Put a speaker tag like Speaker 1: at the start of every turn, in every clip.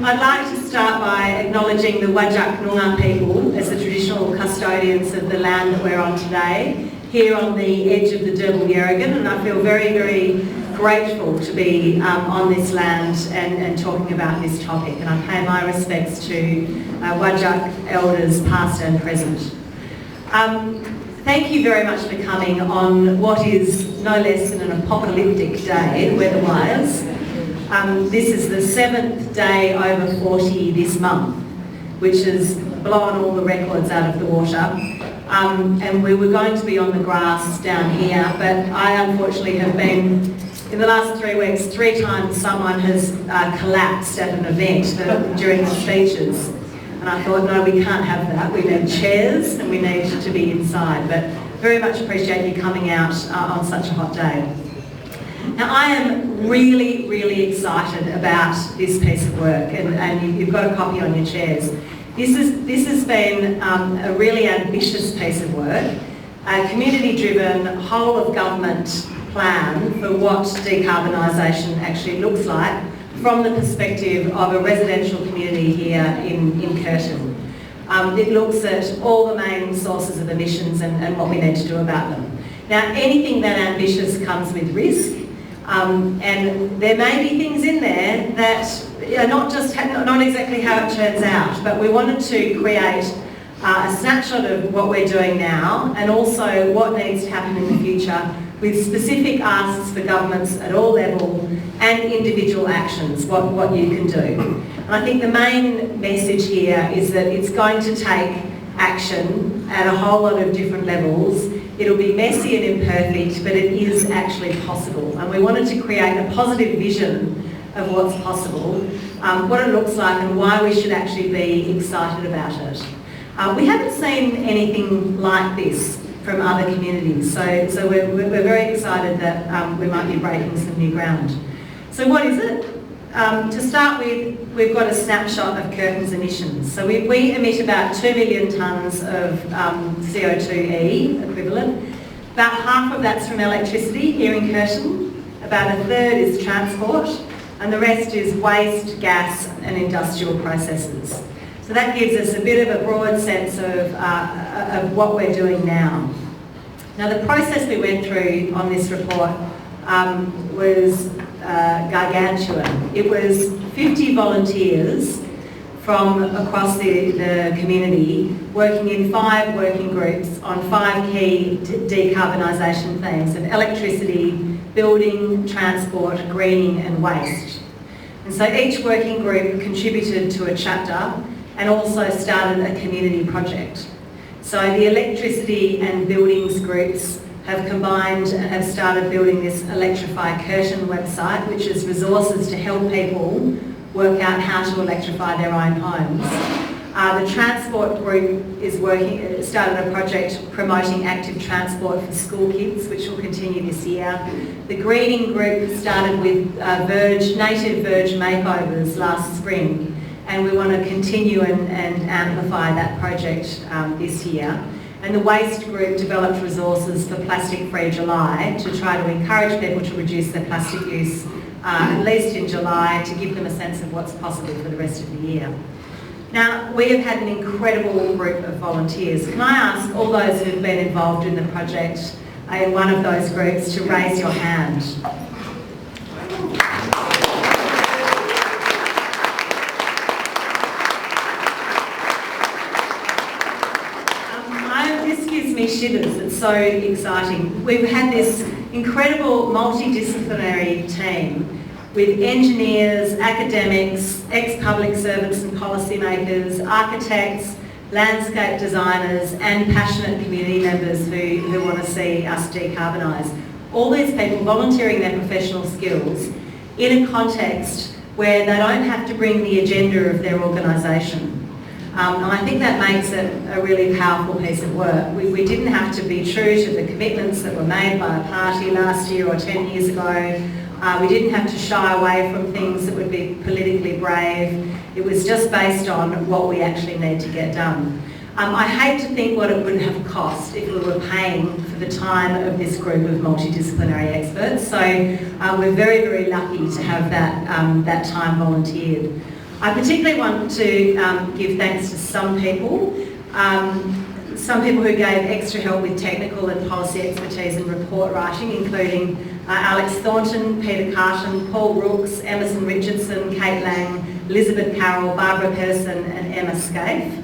Speaker 1: I'd like to start by acknowledging the Whadjuk Noongar people as the traditional custodians of the land that we're on today, here on the edge of the Derbil Yerrigan, and I feel very, very grateful to be on this land and talking about this topic, and I pay my respects to Whadjuk elders past and present. Thank you very much for coming on what is no less than an apocalyptic day weather-wise. This is the 7th day over 40 this month, which has blown all the records out of the water. And we were going to be on the grass down here, but I unfortunately have been, in the last 3 weeks, 3 times someone has collapsed at an event during the speeches. And I thought, no, we can't have that. We need chairs and we need to be inside. But very much appreciate you coming out on such a hot day. Now, I am really, really excited about this piece of work, and you've got a copy on your chairs. This has been a really ambitious piece of work, a community-driven, whole-of-government plan for what decarbonisation actually looks like from the perspective of a residential community here in Curtin. It looks at all the main sources of emissions and what we need to do about them. Now, anything that ambitious comes with risk, and there may be things in there that are not exactly how it turns out, but we wanted to create a snapshot of what we're doing now and also what needs to happen in the future, with specific asks for governments at all levels and individual actions, what you can do. And I think the main message here is that it's going to take action at a whole lot of different levels. It'll be messy and imperfect, but it is actually possible. And we wanted to create a positive vision of what's possible, what it looks like and why we should actually be excited about it. We haven't seen anything like this from other communities, so we're very excited that we might be breaking some new ground. So what is it? To start with, we've got a snapshot of Curtin's emissions. So we emit about 2 million tonnes of CO2e equivalent. About half of that's from electricity here in Curtin, about a third is transport, and the rest is waste, gas and industrial processes. So that gives us a bit of a broad sense of what we're doing now. Now, the process we went through on this report was gargantuan. It was 50 volunteers from across the community working in 5 working groups on 5 key decarbonisation themes of electricity, building, transport, greening and waste. And so each working group contributed to a chapter and also started a community project. So the electricity and buildings groups have combined and have started building this Electrify Curtin website, which is resources to help people work out how to electrify their own homes. The transport group is started a project promoting active transport for school kids, which will continue this year. The greening group started with native verge makeovers last spring, and we want to continue and amplify that project this year. And the waste group developed resources for Plastic Free July to try to encourage people to reduce their plastic use, at least in July, to give them a sense of what's possible for the rest of the year. Now, we have had an incredible group of volunteers. Can I ask all those who have been involved in the project in one of those groups to raise your hand? This gives me shivers. It's so exciting. We've had this incredible multidisciplinary team with engineers, academics, ex-public servants and policymakers, architects, landscape designers and passionate community members who want to see us decarbonise. All these people volunteering their professional skills in a context where they don't have to bring the agenda of their organisation. And I think that makes it a really powerful piece of work. We didn't have to be true to the commitments that were made by a party last year or 10 years ago. We didn't have to shy away from things that would be politically brave. It was just based on what we actually need to get done. I hate to think what it would have cost if we were paying for the time of this group of multidisciplinary experts. So we're very, very lucky to have that time volunteered. I particularly want to give thanks to some people who gave extra help with technical and policy expertise and report writing, including Alex Thornton, Peter Curtin, Paul Rooks, Emerson Richardson, Kate Lang, Elizabeth Carroll, Barbara Pedersen and Emma Scaife.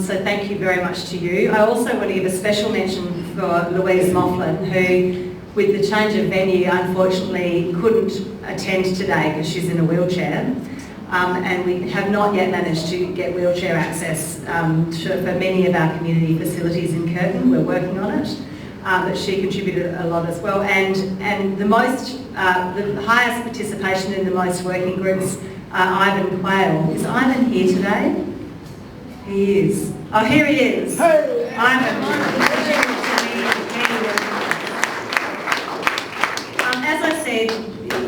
Speaker 1: So thank you very much to you. I also want to give a special mention for Louise Moughlin, who, with the change of venue, unfortunately couldn't attend today because she's in a wheelchair. And we have not yet managed to get wheelchair access for many of our community facilities in Curtin. We're working on it, but she contributed a lot as well. And the highest participation in the most working groups, Ivan Quayle. Is Ivan here today? He is. Oh, here he is. Hey. Ivan. As I said,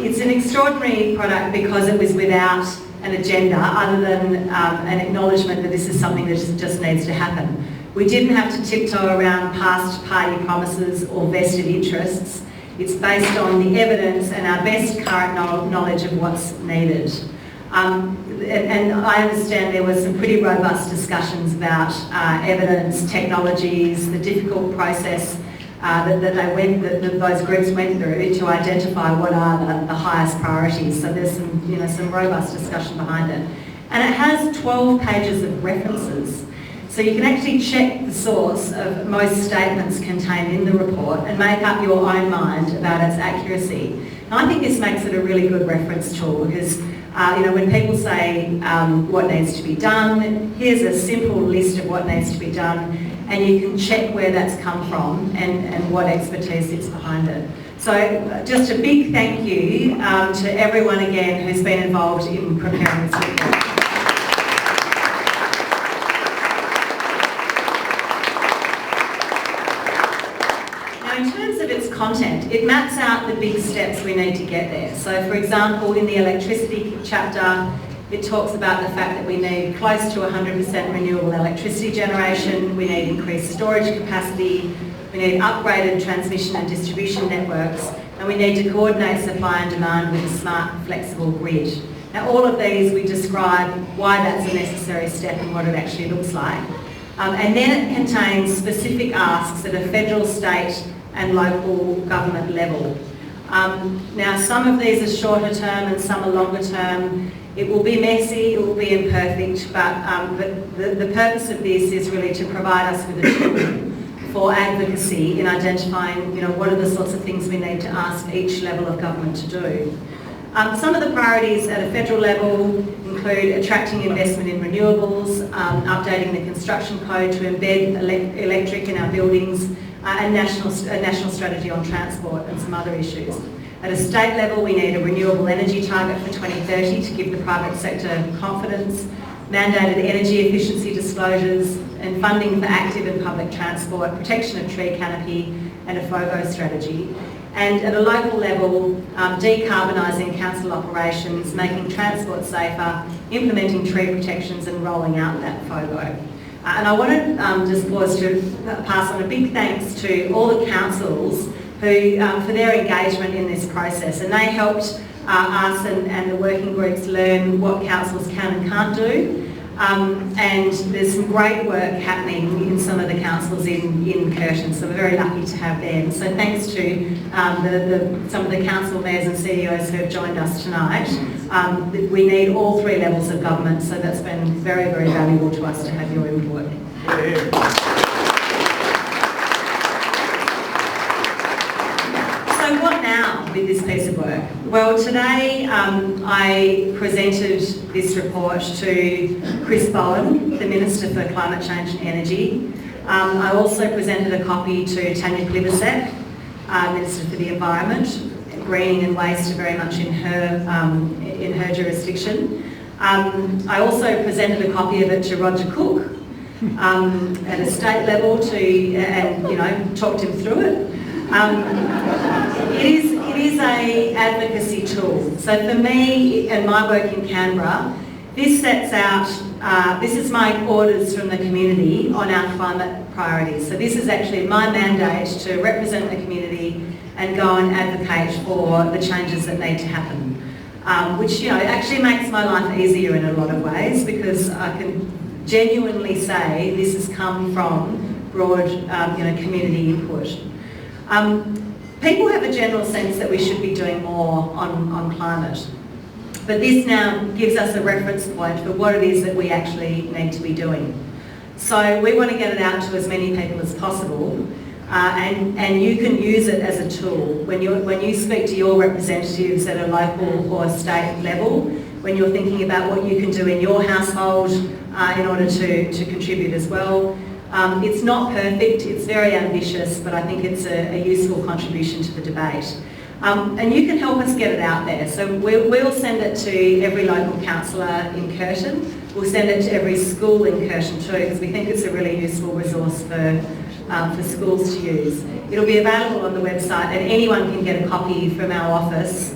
Speaker 1: it's an extraordinary product because it was without an agenda other than an acknowledgement that this is something that just needs to happen. We didn't have to tiptoe around past party promises or vested interests. It's based on the evidence and our best current knowledge of what's needed. And I understand there were some pretty robust discussions about evidence, technologies, the difficult process that those groups went through to identify what are the highest priorities. So there's some robust discussion behind it. And it has 12 pages of references. So you can actually check the source of most statements contained in the report and make up your own mind about its accuracy. And I think this makes it a really good reference tool because when people say what needs to be done, here's a simple list of what needs to be done, and you can check where that's come from and what expertise sits behind it. So just a big thank you to everyone again who's been involved in preparing this report. In terms of its content, it maps out the big steps we need to get there. So for example, in the electricity chapter, it talks about the fact that we need close to 100% renewable electricity generation, we need increased storage capacity, we need upgraded transmission and distribution networks, and we need to coordinate supply and demand with a smart, flexible grid. Now all of these we describe why that's a necessary step and what it actually looks like. And then it contains specific asks at a federal, state and local government level. Now some of these are shorter term and some are longer term. It will be messy, it will be imperfect, but the purpose of this is really to provide us with a tool for advocacy in identifying what are the sorts of things we need to ask each level of government to do. Some of the priorities at a federal level include attracting investment in renewables, updating the construction code to embed electric in our buildings, and a national strategy on transport and some other issues. At a state level, we need a renewable energy target for 2030 to give the private sector confidence, mandated energy efficiency disclosures, and funding for active and public transport, protection of tree canopy, and a FOGO strategy. And at a local level, decarbonising council operations, making transport safer, implementing tree protections and rolling out that FOGO. And I want to just pause to pass on a big thanks to all the councils who, for their engagement in this process. And they helped us and the working groups learn what councils can and can't do. And there's some great work happening in some of the councils in Curtin, so we're very lucky to have them. So thanks to some of the council mayors and CEOs who have joined us tonight. We need all three levels of government, so that's been very, very valuable to us to have your input. So what now with this piece of work? Well, today I presented this report to Chris Bowen, the Minister for Climate Change and Energy. I also presented a copy to Tanya Plibersek, Minister for the Environment. Greening and waste are very much in her jurisdiction. I also presented a copy of it to Roger Cook at a state level and talked him through it. It is a advocacy tool. So for me and my work in Canberra, this sets out, this is my orders from the community on our climate priorities. So this is actually my mandate to represent the community and go and advocate for the changes that need to happen. which actually makes my life easier in a lot of ways, because I can genuinely say this has come from broad community input. People have a general sense that we should be doing more on climate, but this now gives us a reference point for what it is that we actually need to be doing. So we want to get it out to as many people as possible, and you can use it as a tool. When you speak to your representatives at a local or state level, when you're thinking about what you can do in your household in order to contribute as well. It's not perfect, it's very ambitious, but I think it's a useful contribution to the debate. And you can help us get it out there. So we'll send it to every local councillor in Curtin. We'll send it to every school in Curtin too, because we think it's a really useful resource for schools to use. It'll be available on the website, and anyone can get a copy from our office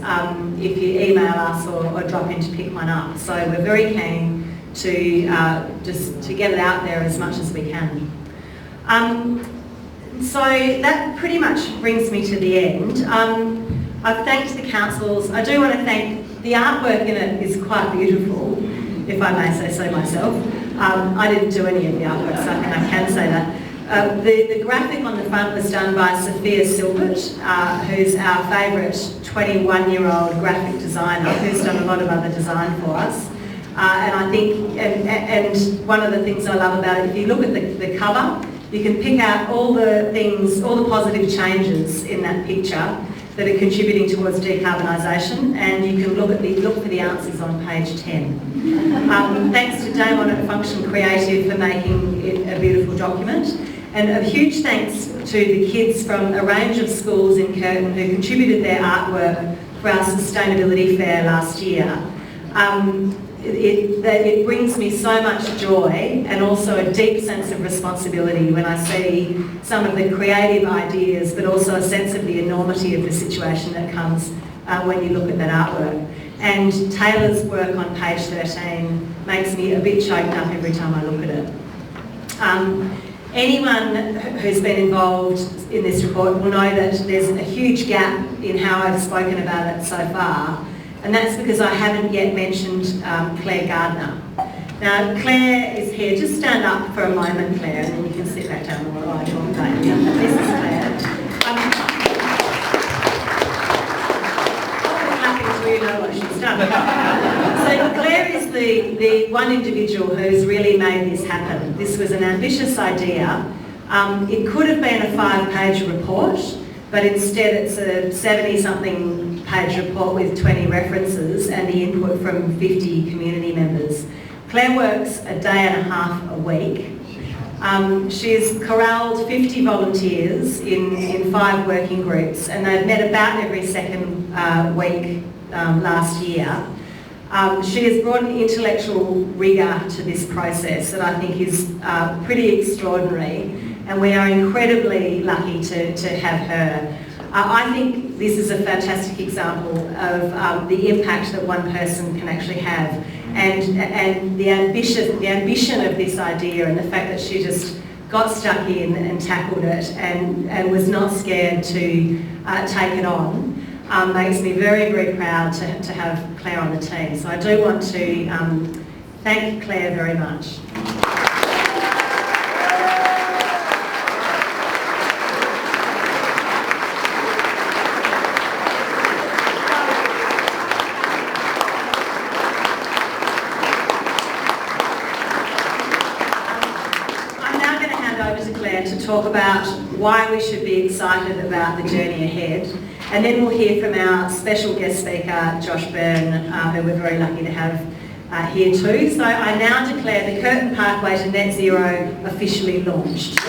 Speaker 1: if you email us or drop in to pick one up. So we're very keen to get it out there as much as we can. So that pretty much brings me to the end. I've thanked the councils. I do want to thank, the artwork in it is quite beautiful, if I may say so myself. I didn't do any of the artwork, so I think I can say that. The graphic on the front was done by Sophia Silbert, who's our favourite 21-year-old graphic designer, who's done a lot of other design for us. And I think, and one of the things I love about it, if you look at the cover, you can pick out all the things, all the positive changes in that picture that are contributing towards decarbonisation, and you can look for the answers on page 10. Thanks to Damon at Function Creative for making it a beautiful document, and a huge thanks to the kids from a range of schools in Curtin who contributed their artwork for our sustainability fair last year. It brings me so much joy and also a deep sense of responsibility when I see some of the creative ideas, but also a sense of the enormity of the situation that comes when you look at that artwork. And Taylor's work on page 13 makes me a bit choked up every time I look at it. Anyone who's been involved in this report will know that there's a huge gap in how I've spoken about it so far. And that's because I haven't yet mentioned Claire Gardner. Now, Claire is here. Just stand up for a moment, Claire, and then you can sit back down while I talk about you. This is Claire. I'm happy to know what she's done. So Claire is the one individual who's really made this happen. This was an ambitious idea. It could have been a 5-page report, but instead it's a 70-something page report with 20 references and the input from 50 community members. Claire works a day and a half a week. She's corralled 50 volunteers in 5 working groups, and they've met about every second week last year. She has brought an intellectual rigour to this process that I think is pretty extraordinary, and we are incredibly lucky to have her. I think this is a fantastic example of the impact that one person can actually have, and the ambition of this idea, and the fact that she just got stuck in and tackled it and was not scared to take it on, makes me very, very proud to have Claire on the team. So I do want to thank Claire very much. To talk about why we should be excited about the journey ahead, and then we'll hear from our special guest speaker, Josh Byrne, who we're very lucky to have here too. So I now declare the Curtin Pathway to Net Zero officially launched.